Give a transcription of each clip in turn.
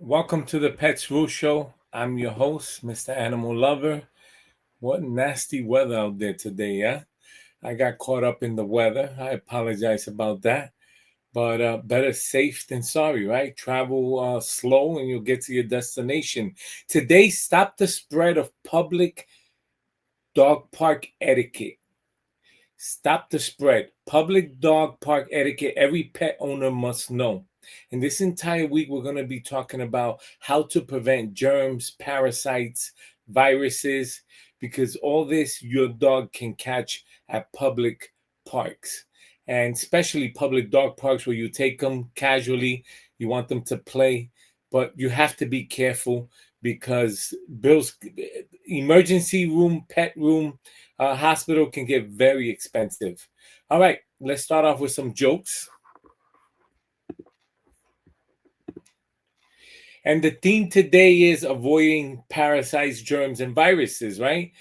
Welcome to the Pets Rule Show. I'm your host, Mr. Animal Lover. What nasty weather out there today, yeah? I got caught up in the weather. I apologize about that. But better safe than sorry, right? Travel slow and you'll get to your destination. Today, stop the spread of public dog park etiquette. Stop the spread. Public dog park etiquette every pet owner must know. In this entire week, we're going to be talking about how to prevent germs, parasites, viruses, because all this your dog can catch at public parks. And especially public dog parks where you take them casually, you want them to play, but you have to be careful because bills, emergency room, pet room, hospital can get very expensive. All right, let's start off with some jokes. And the theme today is avoiding parasites, germs, and viruses, right?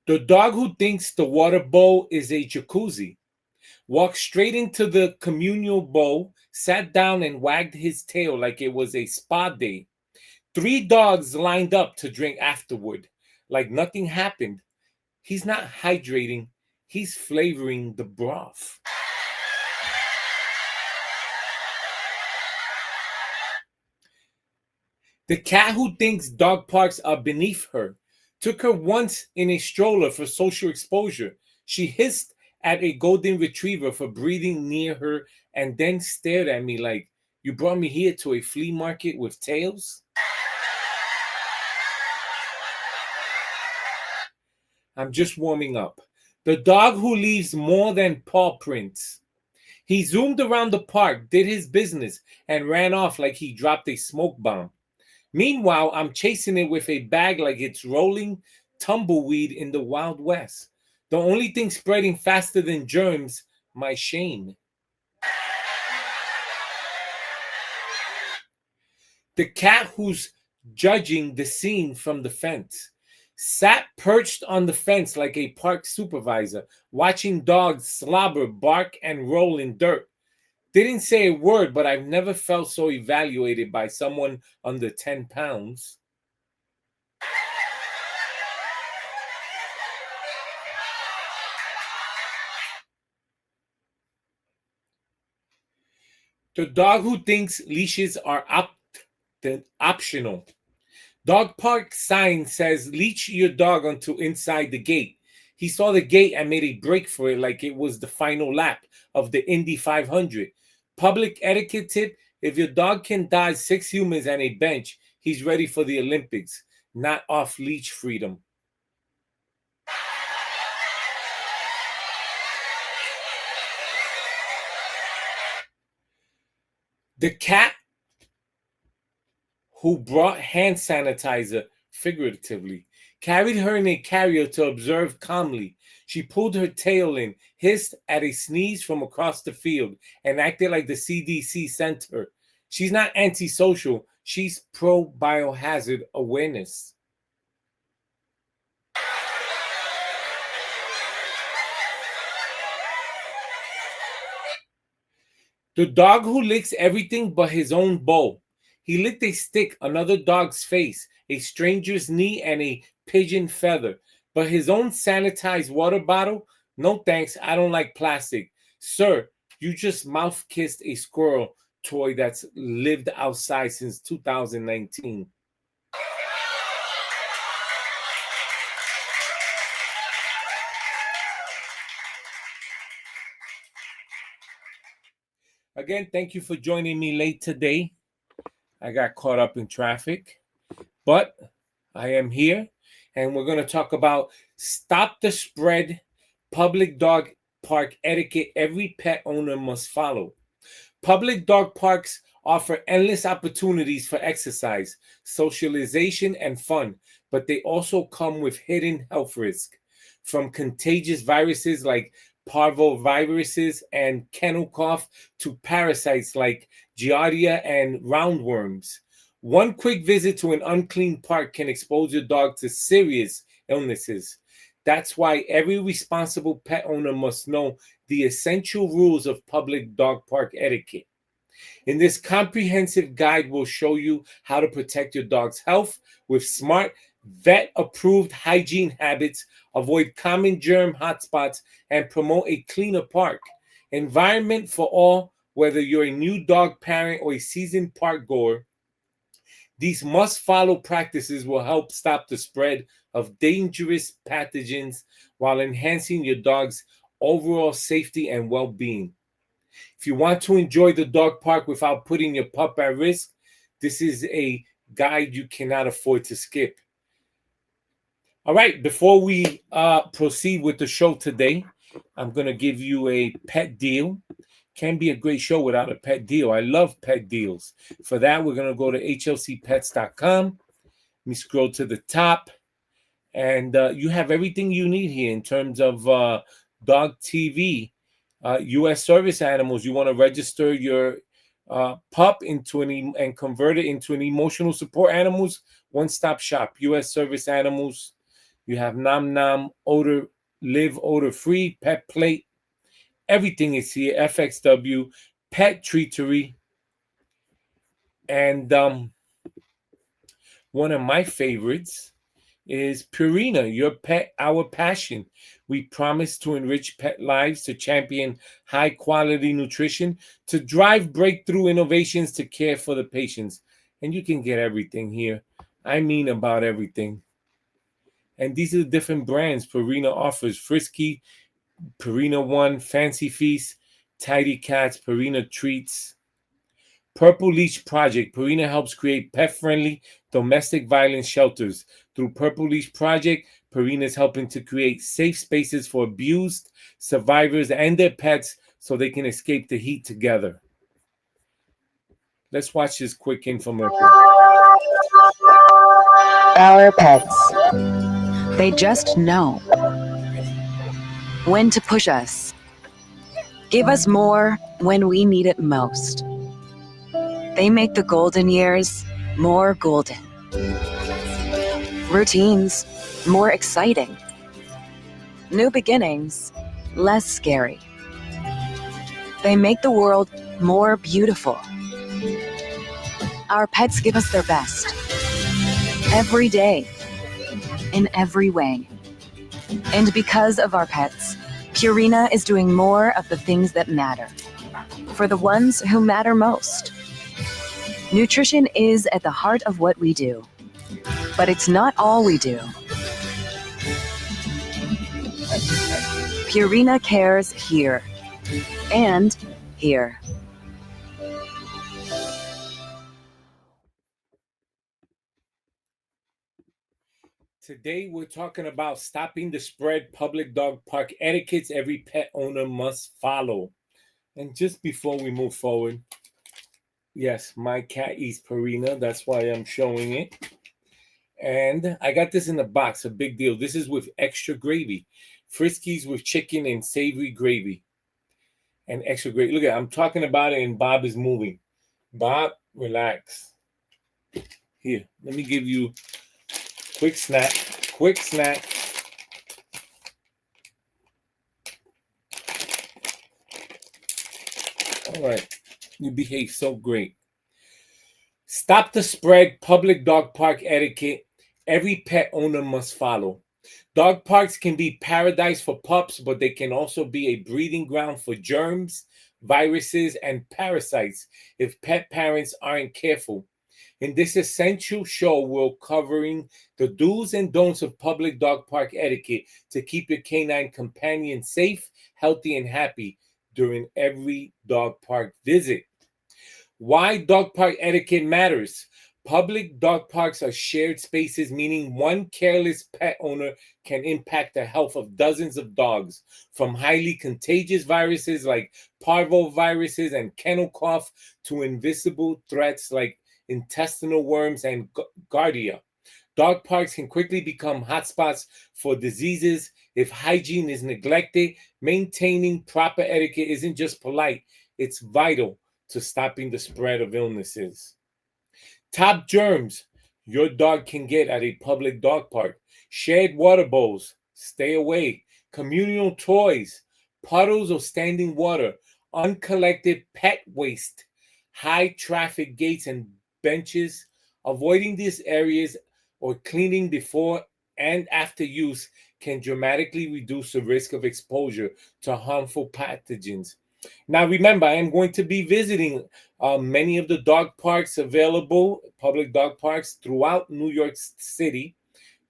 The dog who thinks the water bowl is a jacuzzi walked straight into the communal bowl, sat down, and wagged his tail like it was a spa day. Three dogs lined up to drink afterward, like nothing happened. He's not hydrating, he's flavoring the broth. The cat who thinks dog parks are beneath her took her once in a stroller for social exposure. She hissed at a golden retriever for breathing near her and then stared at me like, "You brought me here to a flea market with tails?" I'm just warming up. The dog who leaves more than paw prints. He zoomed around the park, did his business, and ran off like he dropped a smoke bomb. Meanwhile, I'm chasing it with a bag like it's rolling tumbleweed in the Wild West. The only thing spreading faster than germs, my shame. The cat who's judging the scene from the fence sat perched on the fence like a park supervisor, watching dogs slobber, bark, and roll in dirt. Didn't say a word, but I've never felt so evaluated by someone under 10 pounds. The dog who thinks leashes are optional. Dog park sign says leash your dog until inside the gate. He saw the gate and made a break for it like it was the final lap of the Indy 500. Public etiquette tip: if your dog can dodge 6 humans and a bench, he's ready for the Olympics, not off leash freedom. The cat who brought hand sanitizer, figuratively, carried her in a carrier to observe calmly. She pulled her tail in, hissed at a sneeze from across the field, and acted like the CDC sent her. She's not antisocial, she's pro biohazard awareness. The dog who licks everything but his own bowl. He licked a stick, another dog's face, a stranger's knee, and a pigeon feather. But his own sanitized water bottle? No thanks, I don't like plastic. Sir, you just mouth kissed a squirrel toy that's lived outside since 2019. Again, thank you for joining me late today. I got caught up in traffic, but I am here and we're going to talk about stop the spread public dog park etiquette every pet owner must follow. Public dog parks offer endless opportunities for exercise, socialization, and fun, but they also come with hidden health risks, from contagious viruses like parvoviruses and kennel cough to parasites like giardia and roundworms. One quick visit to an unclean park can expose your dog to serious illnesses. That's why every responsible pet owner must know the essential rules of public dog park etiquette. In this comprehensive guide, we'll show you how to protect your dog's health with smart, vet approved hygiene habits, avoid common germ hotspots, and promote a cleaner park environment for all. Whether you're a new dog parent or a seasoned park goer, these must follow practices will help stop the spread of dangerous pathogens while enhancing your dog's overall safety and well being. If you want to enjoy the dog park without putting your pup at risk, this is a guide you cannot afford to skip. All right, before we proceed with the show today, I'm going to give you a pet deal. Can be a great show without a pet deal. I love pet deals. For that, we're going to go to hlcpets.com. Let me scroll to the top. And you have everything you need here in terms of dog TV, U.S. service animals. You want to register your pup and convert it into an emotional support animals, one-stop shop. U.S. service animals. You have Nom Nom, odor, live odor-free, pet plate. Everything is here. FXW, pet treatery, and one of my favorites is Purina, your pet, our passion. We promise to enrich pet lives, to champion high quality nutrition, to drive breakthrough innovations to care for the patients. And you can get everything here. I mean, about everything. And these are the different brands Purina offers: Frisky, Purina One, Fancy Feast, Tidy Cats, Purina Treats. Purple Leash Project. Purina helps create pet-friendly domestic violence shelters. Through Purple Leash Project, Purina is helping to create safe spaces for abused survivors and their pets so they can escape the heat together. Let's watch this quick infomercial. Our pets. They just know when to push us, give us more when we need it most. They make the golden years more golden, routines more exciting, new beginnings less scary. They make the world more beautiful. Our pets give us their best every day, in every way. And because of our pets, Purina is doing more of the things that matter, for the ones who matter most. Nutrition is at the heart of what we do, but it's not all we do. Purina cares here and here. Today, we're talking about stopping the spread, public dog park etiquettes every pet owner must follow. And just before we move forward, yes, my cat eats Purina. That's why I'm showing it. And I got this in a box, a big deal. This is with extra gravy. Friskies with chicken and savory gravy. And extra gravy. Look at it, I'm talking about it and Bob is moving. Bob, relax. Here, let me give you quick snack. Quick snack. All right. You behave so great. Stop the spread, public dog park etiquette every pet owner must follow. Dog parks can be paradise for pups, but they can also be a breeding ground for germs, viruses, and parasites if pet parents aren't careful. In this essential show, we're covering the do's and don'ts of public dog park etiquette to keep your canine companion safe, healthy, and happy during every dog park visit. Why dog park etiquette matters. Public dog parks are shared spaces, meaning one careless pet owner can impact the health of dozens of dogs, from highly contagious viruses like parvoviruses and kennel cough to invisible threats like intestinal worms and giardia. Dog parks can quickly become hotspots for diseases if hygiene is neglected. Maintaining proper etiquette isn't just polite, it's vital to stopping the spread of illnesses. Top germs your dog can get at a public dog park: shared water bowls, stay away; communal toys, puddles or standing water; uncollected pet waste; high traffic gates and benches. Avoiding these areas or cleaning before and after use can dramatically reduce the risk of exposure to harmful pathogens. Now, remember, I am going to be visiting many of the dog parks available, public dog parks throughout New York City,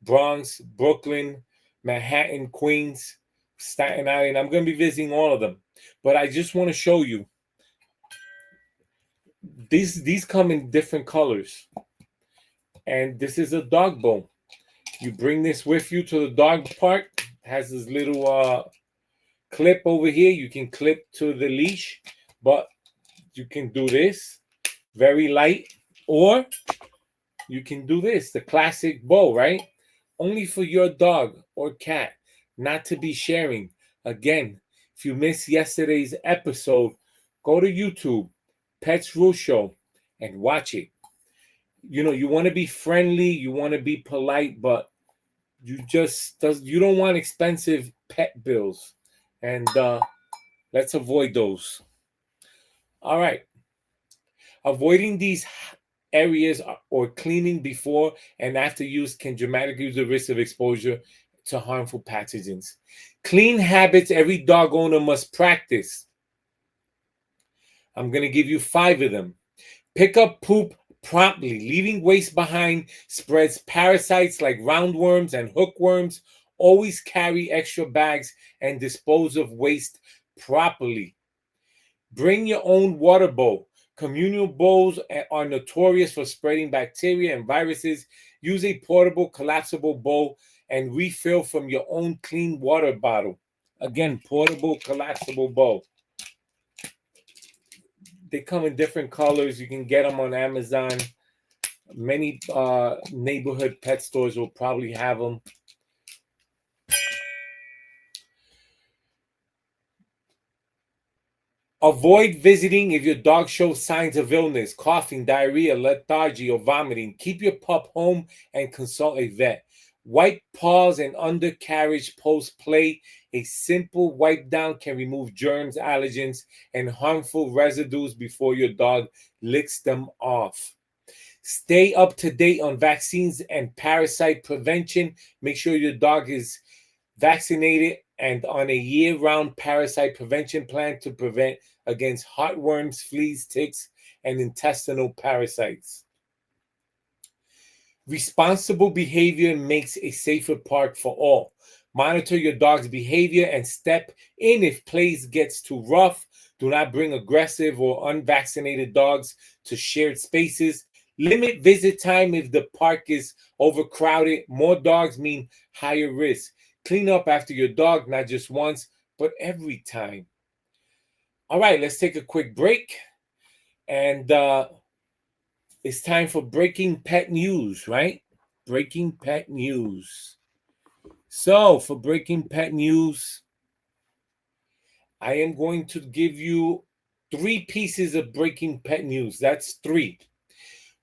Bronx, Brooklyn, Manhattan, Queens, Staten Island. I'm going to be visiting all of them. But I just want to show you these come in different colors. And this is a dog bone. You bring this with you to the dog park. It has this little clip over here. You can clip to the leash, but you can do this very light, or you can do this, the classic bow, right? Only for your dog or cat, not to be sharing. Again, if you missed yesterday's episode, go to YouTube, Pets Rule Show, and watch it. You know, you want to be friendly, you want to be polite, but you don't want expensive pet bills, and let's avoid those. All right, avoiding these areas or cleaning before and after use can dramatically reduce the risk of exposure to harmful pathogens. Clean habits every dog owner must practice. I'm going to give you 5 of them. Pick up poop promptly. Leaving waste behind spreads parasites like roundworms and hookworms. Always carry extra bags and dispose of waste properly. Bring your own water bowl. Communal bowls are notorious for spreading bacteria and viruses. Use a portable, collapsible bowl and refill from your own clean water bottle. Again, portable, collapsible bowl. They come in different colors. You can get them on Amazon. Many neighborhood pet stores will probably have them. Avoid visiting if your dog shows signs of illness, coughing, diarrhea, lethargy, or vomiting. Keep your pup home and consult a vet. Wipe paws and undercarriage post play. A simple wipe down can remove germs, allergens, and harmful residues before your dog licks them off. Stay up to date on vaccines and parasite prevention. Make sure your dog is vaccinated and on a year-round parasite prevention plan to prevent against heartworms, fleas, ticks, and intestinal parasites. Responsible behavior makes a safer park for all. Monitor your dog's behavior and step in if play gets too rough. Do not bring aggressive or unvaccinated dogs to shared spaces. Limit visit time if the park is overcrowded. More dogs mean higher risk. Clean up after your dog, not just once, but every time. All right, let's take a quick break. And it's time for breaking pet news, right? Breaking pet news. So, for breaking pet news, I am going to give you 3 pieces of breaking pet news. That's 3.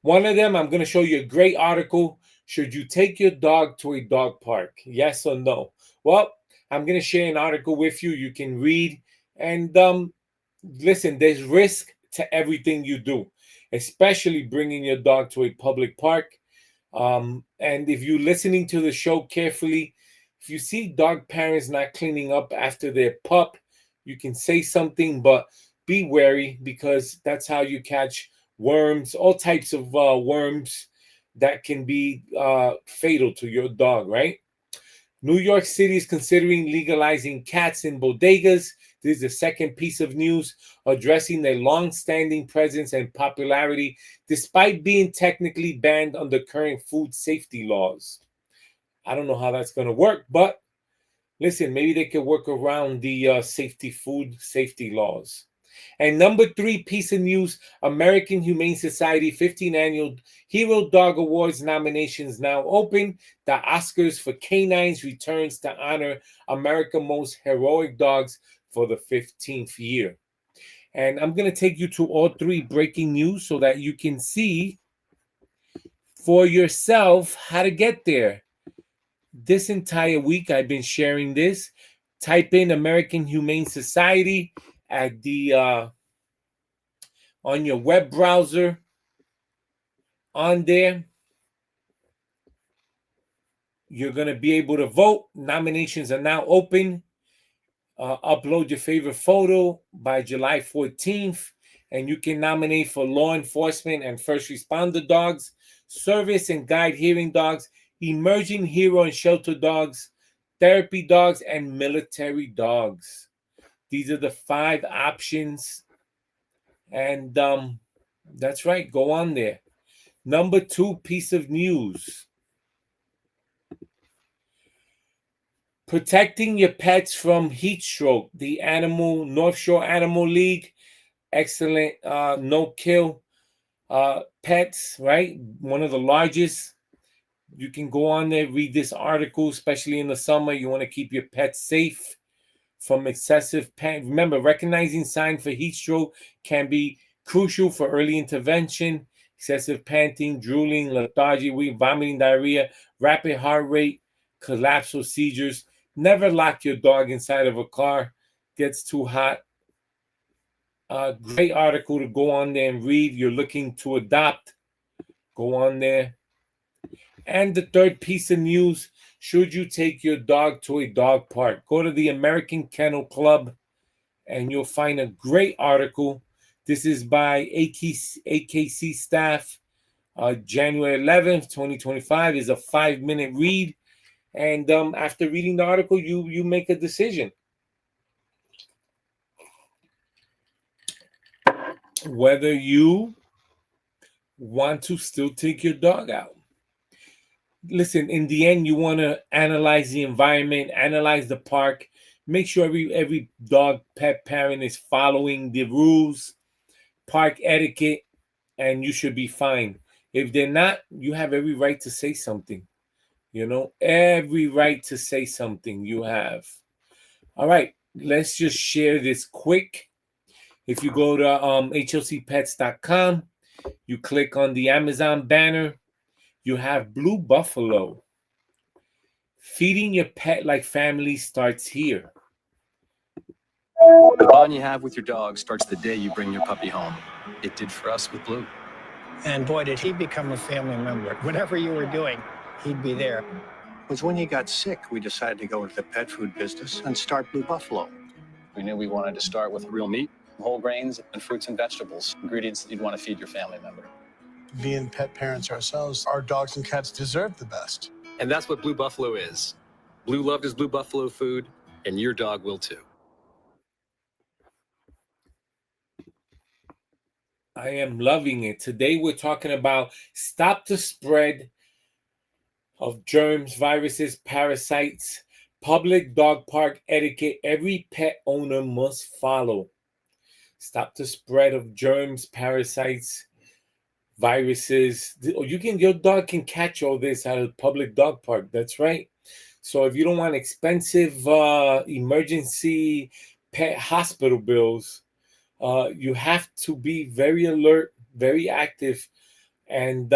One of them, I'm going to show you a great article. Should you take your dog to a dog park? Yes or no? Well, I'm going to share an article with you. You can read and listen, there's risk to everything you do, especially bringing your dog to a public park. And if you're listening to the show carefully, if you see dog parents not cleaning up after their pup, you can say something, but be wary because that's how you catch worms, all types of worms that can be fatal to your dog, right? New York City is considering legalizing cats in bodegas. This is the second piece of news addressing their long-standing presence and popularity despite being technically banned under current food safety laws. I don't know how that's going to work, but listen, maybe they could work around the food safety laws. And number 3 piece of news, American Humane Society 15th Annual Hero Dog Awards nominations now open. The Oscars for Canines returns to honor America's most heroic dogs for the 15th year. And I'm going to take you to all 3 breaking news so that you can see for yourself how to get there. This entire week, I've been sharing this. Type in American Humane Society at the on your web browser on there. You're going to be able to vote. Nominations are now open. Upload your favorite photo by July 14th, and you can nominate for law enforcement and first responder dogs, service and guide hearing dogs, emerging hero and shelter dogs, therapy dogs, and military dogs. These are the 5 options, and that's right. Go on there. Number 2 piece of news. Protecting your pets from heat stroke. The North Shore Animal League, excellent no-kill pets, right? One of the largest. You can go on there, read this article, especially in the summer. You want to keep your pets safe from excessive pain. Remember, recognizing signs for heat stroke can be crucial for early intervention. Excessive panting, drooling, lethargy, vomiting, diarrhea, rapid heart rate, collapsal seizures. Never lock your dog inside of a car. Gets too hot. Great article to go on there and read. You're looking to adopt. Go on there. And the 3rd piece of news, should you take your dog to a dog park? Go to the American Kennel Club and you'll find a great article. This is by AKC staff. January 11th, 2025 is a 5-minute read. And after reading the article, you make a decision. Whether you want to still take your dog out. Listen, in the end, you want to analyze the environment, analyze the park, make sure every dog pet parent is following the rules, park etiquette, and you should be fine. If they're not, you have every right to say something. Every right to say something you have. All right, let's just share this quick. If you go to hlcpets.com, you click on the Amazon banner, you have Blue Buffalo. Feeding your pet like family starts here. The bond you have with your dog starts the day you bring your puppy home. It did for us with Blue. And boy, did he become a family member. Whatever you were doing, he'd be there. It was when he got sick, we decided to go into the pet food business and start Blue Buffalo. We knew we wanted to start with real meat, whole grains, and fruits and vegetables, ingredients that you'd want to feed your family member. Being pet parents ourselves, our dogs and cats deserve the best. And that's what Blue Buffalo is. Blue loved his Blue Buffalo food, and your dog will too. I am loving it. Today we're talking about stop the spread of germs, viruses, parasites, public dog park etiquette every pet owner must follow. Stop the spread of germs, parasites, viruses. Your dog can catch all this at a public dog park. That's right. So if you don't want expensive emergency pet hospital bills, you have to be very alert, very active. And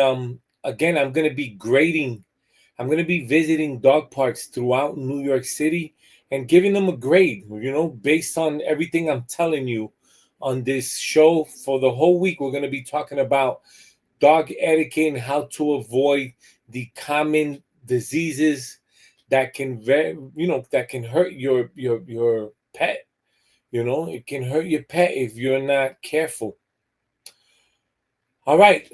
again, I'm going to be grading. I'm going to be visiting dog parks throughout New York City and giving them a grade, based on everything I'm telling you on this show. For the whole week, we're going to be talking about dog etiquette and how to avoid the common diseases that can hurt your pet. It can hurt your pet if you're not careful. All right.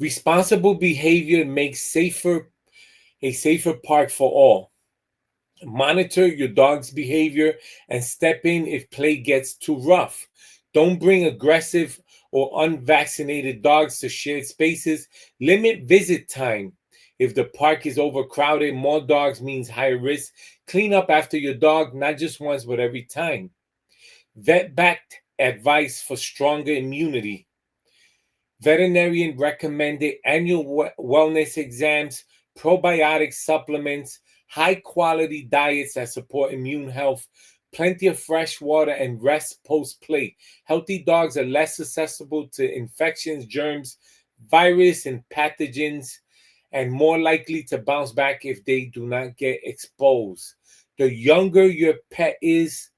Responsible behavior makes a safer park for all. Monitor your dog's behavior and step in if play gets too rough. Don't bring aggressive or unvaccinated dogs to shared spaces. Limit visit time. If the park is overcrowded, more dogs means higher risk. Clean up after your dog, not just once, but every time. Vet-backed advice for stronger immunity. Veterinarian recommended annual wellness exams, probiotic supplements, high-quality diets that support immune health, plenty of fresh water, and rest post-play. Healthy dogs are less susceptible to infections, germs, virus, and pathogens, and more likely to bounce back if they do not get exposed. The younger your pet is,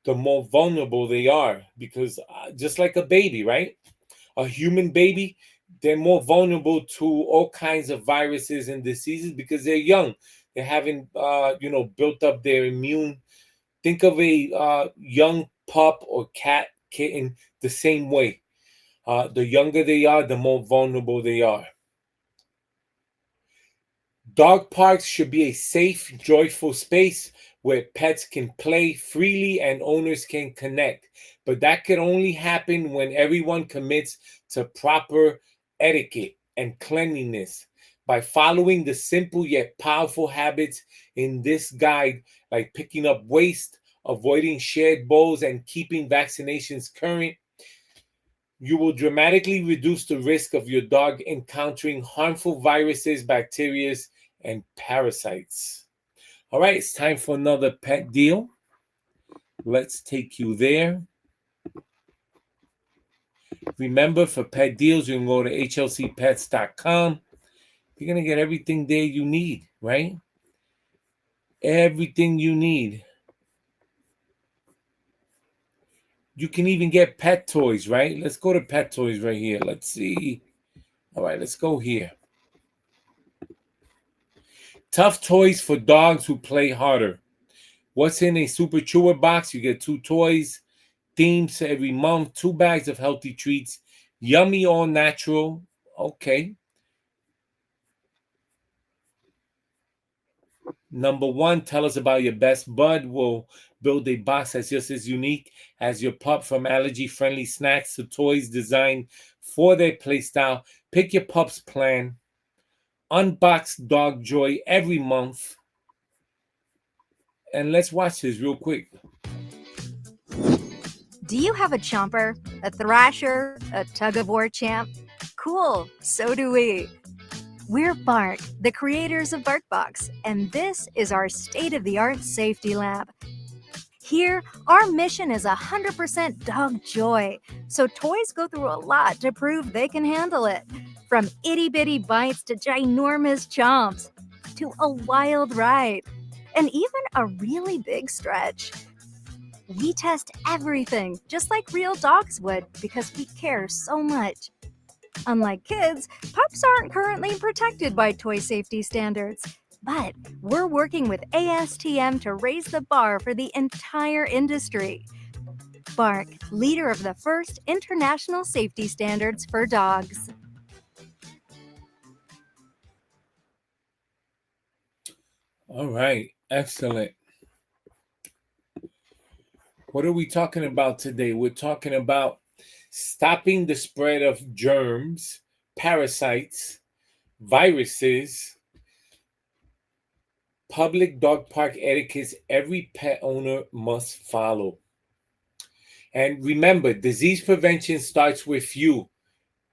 the more vulnerable they are. Because just like a baby, right? A human baby, they're more vulnerable to all kinds of viruses and diseases because they're young. They haven't, built up their immune. Think of a young pup or cat, kitten, the same way. The younger they are, the more vulnerable they are. Dog parks should be a safe, joyful space where pets can play freely and owners can connect. But that can only happen when everyone commits to proper etiquette and cleanliness. By following the simple yet powerful habits in this guide, like picking up waste, avoiding shared bowls, and keeping vaccinations current, you will dramatically reduce the risk of your dog encountering harmful viruses, bacteria, and parasites. All right, it's time for another pet deal. Let's take you there. Remember, for pet deals, you can go to hlcpets.com. You're going to get everything there you need, right? Everything you need. You can even get pet toys, right? Let's go to pet toys right here. Let's see. All right, let's go here. Tough toys for dogs who play harder. What's in a super chewer box? You get 2 toys, themes every month, 2 bags of healthy treats, yummy all natural. Okay. Number 1, tell us about your best bud. We'll build a box that's just as unique as your pup, from allergy-friendly snacks to toys designed for their play style. Pick your pup's plan. Unbox dog joy every month. And let's watch this real quick. Do you have a chomper, a thrasher, a tug-of-war champ? Cool, so do we. We're Bark, the creators of BarkBox, and this is our state-of-the-art safety lab. Here, our mission is 100% dog joy, so toys go through a lot to prove they can handle it. From itty-bitty bites to ginormous chomps, to a wild ride, and even a really big stretch. We test everything, just like real dogs would, because we care so much. Unlike kids, pups aren't currently protected by toy safety standards. But we're working with ASTM to raise the bar for the entire industry. Bark, leader of the first international safety standards for dogs. All right, excellent. What are we talking about today? We're talking about stopping the spread of germs, parasites, viruses, public dog park etiquettes every pet owner must follow. And remember, disease prevention starts with you.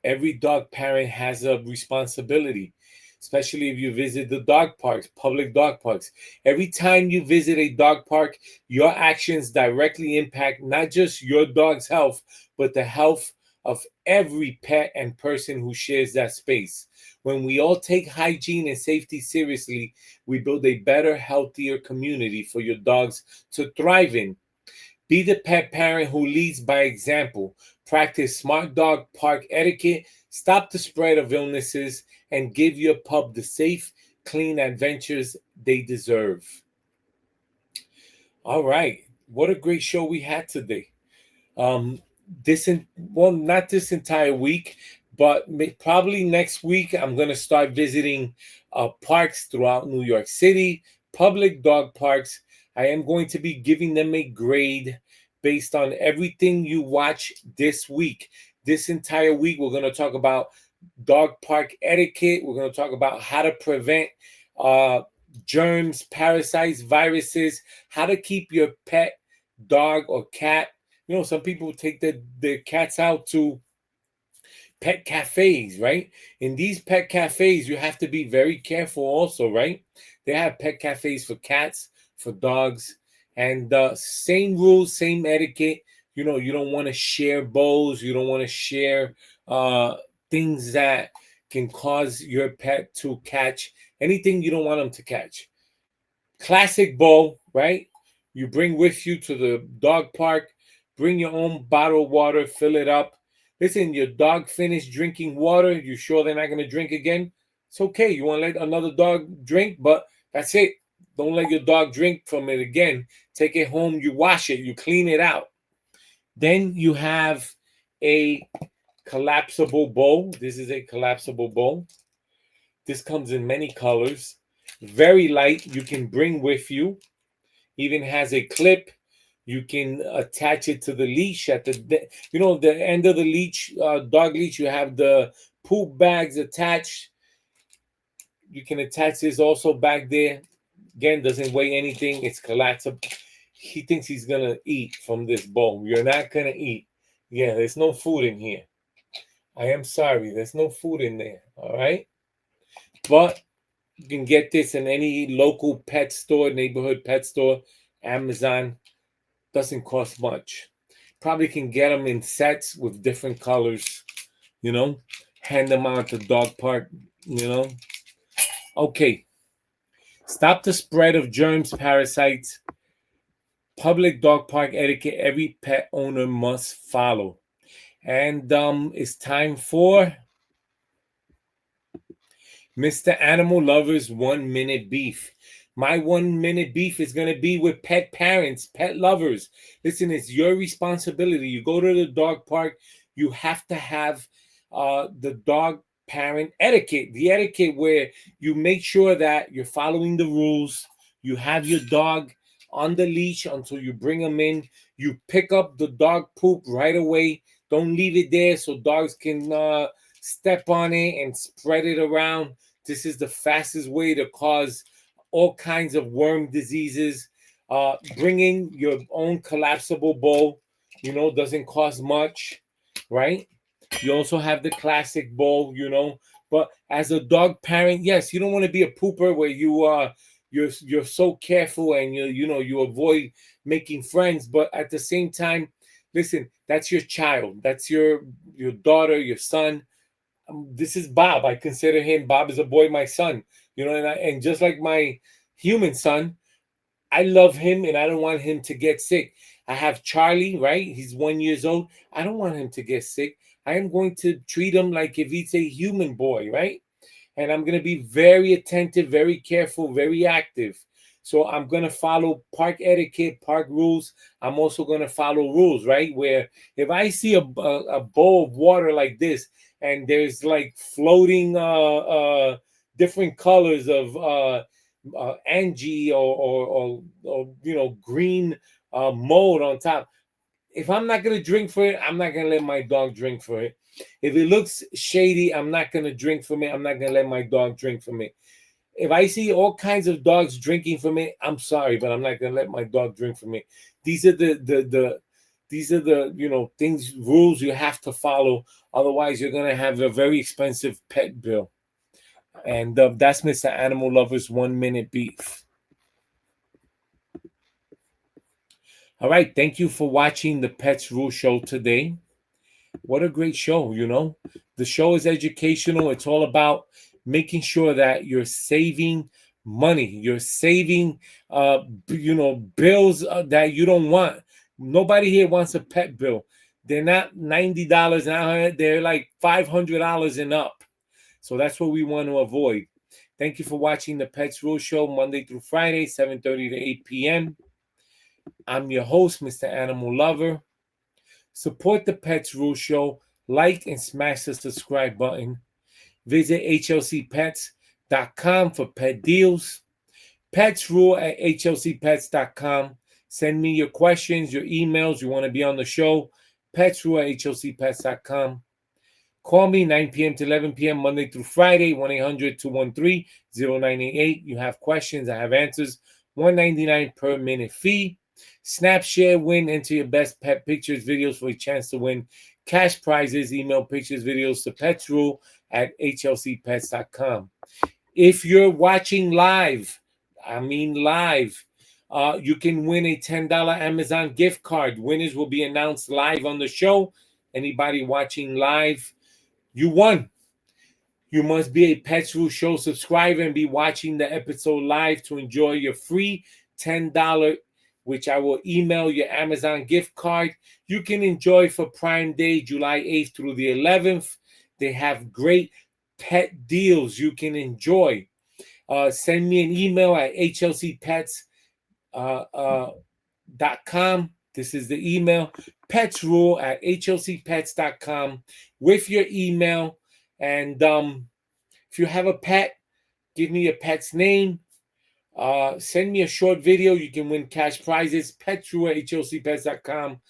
Every dog parent has a responsibility, especially if you visit the dog parks, public dog parks. Every time you visit a dog park, your actions directly impact not just your dog's health, but the health of every pet and person who shares that space. When we all take hygiene and safety seriously, we build a better, healthier community for your dogs to thrive in. Be the pet parent who leads by example. Practice smart dog park etiquette, stop the spread of illnesses, and give your pup the safe, clean adventures they deserve. All right. What a great show we had today. Not this entire week, but probably next week I'm going to start visiting parks throughout New York City, public dog parks. I am going to be giving them a grade based on everything you watch this week. This entire week, we're going to talk about dog park etiquette. We're going to talk about how to prevent germs, parasites, viruses, how to keep your pet, dog, or cat. You know, some people take their cats out to pet cafes, right? In these pet cafes, you have to be very careful also, right? They have pet cafes for cats, for dogs, and same rules, same etiquette. You know, you don't want to share bowls. You don't want to share things that can cause your pet to catch anything you don't want them to catch. Classic bowl, right? you bring with you to the dog park. Bring your own bottle of water, fill it up. Listen, your dog finished drinking water. You sure they're not going to drink again? It's okay. You want to let another dog drink, but that's it. Don't let your dog drink from it again. Take it home, you wash it, you clean it out. Then you have a collapsible bowl. This is a collapsible bowl. This comes in many colors. Very light. You can bring with you. Even has a clip. You can attach it to the leash at the the end of the leash, dog leash. You have the poop bags attached. You can attach this also back there. Again, doesn't weigh anything. It's collapsible. He thinks he's gonna eat from this bowl. You're not gonna eat. Yeah, there's no food in here. I am sorry. There's no food in there. All right. But you can get this in any local pet store, neighborhood pet store, Amazon. Doesn't cost much. Probably can get them in sets with different colors. Hand them out at the dog park. Okay. Stop the spread of germs, parasites. Public dog park etiquette every pet owner must follow. And it's time for Mr. Animal Lover's 1 minute beef. My 1 minute beef is going to be with pet parents, pet lovers. Listen, it's your responsibility. You go to the dog park, you have to have the dog parent etiquette, the etiquette where you make sure that you're following the rules. You have your dog on the leash until you bring them in. You pick up the dog poop right away. Don't leave it there so dogs can step on it and spread it around. This is the fastest way to cause all kinds of worm diseases. Bringing your own collapsible bowl, doesn't cost much, right? You also have the classic bowl, But as a dog parent, yes, you don't want to be a pooper where you're so careful and you avoid making friends. But at the same time, listen, that's your child, that's your daughter, your son. This is Bob. I consider him. Bob is a boy, my son. And just like my human son, I love him and I don't want him to get sick. I have Charlie, right? He's 1 year old. I don't want him to get sick. I am going to treat him like if he's a human boy, right? And I'm going to be very attentive, very careful, very active. So I'm going to follow park etiquette, park rules. I'm also going to follow rules, right? Where if I see a bowl of water like this and there's like floating different colors of Angie or green mold on top, if I'm not going to drink for it, I'm not going to let my dog drink for it. If it looks shady, I'm not going to drink from it. I'm not going to let my dog drink from it. If I see all kinds of dogs drinking from it, I'm sorry, but I'm not going to let my dog drink from it. These are the things, rules you have to follow. Otherwise, you're going to have a very expensive pet bill. And that's Mr. Animal Lover's 1 minute beef. All right. Thank you for watching the Pets Rule Show today. What a great show, The show is educational. It's all about making sure that you're saving money. You're saving, bills that you don't want. Nobody here wants a pet bill. They're not $90 an hour. They're like $500 and up. So that's what we want to avoid. Thank you for watching the Pets Rule Show Monday through Friday, 7:30 to 8 p.m. I'm your host, Mr. Animal Lover. Support the Pets Rule Show. Like and smash the subscribe button. Visit hlcpets.com for pet deals. Pets Rule at hlcpets.com. Send me your questions, your emails. You want to be on the show. Pets Rule at hlcpets.com. Call me 9 p.m. to 11 p.m. Monday through Friday, 1-800-213-0988. You have questions, I have answers. $1.99 per minute fee. Snap, share, win, enter your best pet pictures, videos for a chance to win cash prizes. Email pictures, videos to petsrule at hlcpets.com. If you're watching live, you can win a $10 Amazon gift card. Winners will be announced live on the show. Anybody watching live, you won. You must be a Pets Rule Show subscriber and be watching the episode live to enjoy your free $10 which I will email your Amazon gift card. You can enjoy for Prime Day, July 8th through the 11th. They have great pet deals you can enjoy. Send me an email at hlcpets.com. This is the email, petsrule@hlcpets.com with your email. And if you have a pet, give me your pet's name. Send me a short video. You can win cash prizes. petsrule@hlcpets.com.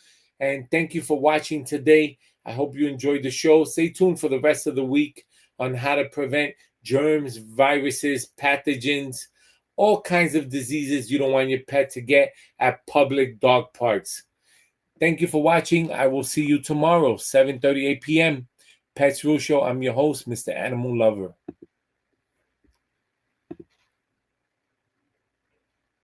And thank you for watching today. I hope you enjoyed the show. Stay tuned for the rest of the week on how to prevent germs, viruses, pathogens, all kinds of diseases you don't want your pet to get at public dog parks. Thank you for watching. I will see you tomorrow, 7:38 p.m. Pets Rule Show. I'm your host, Mr. Animal Lover.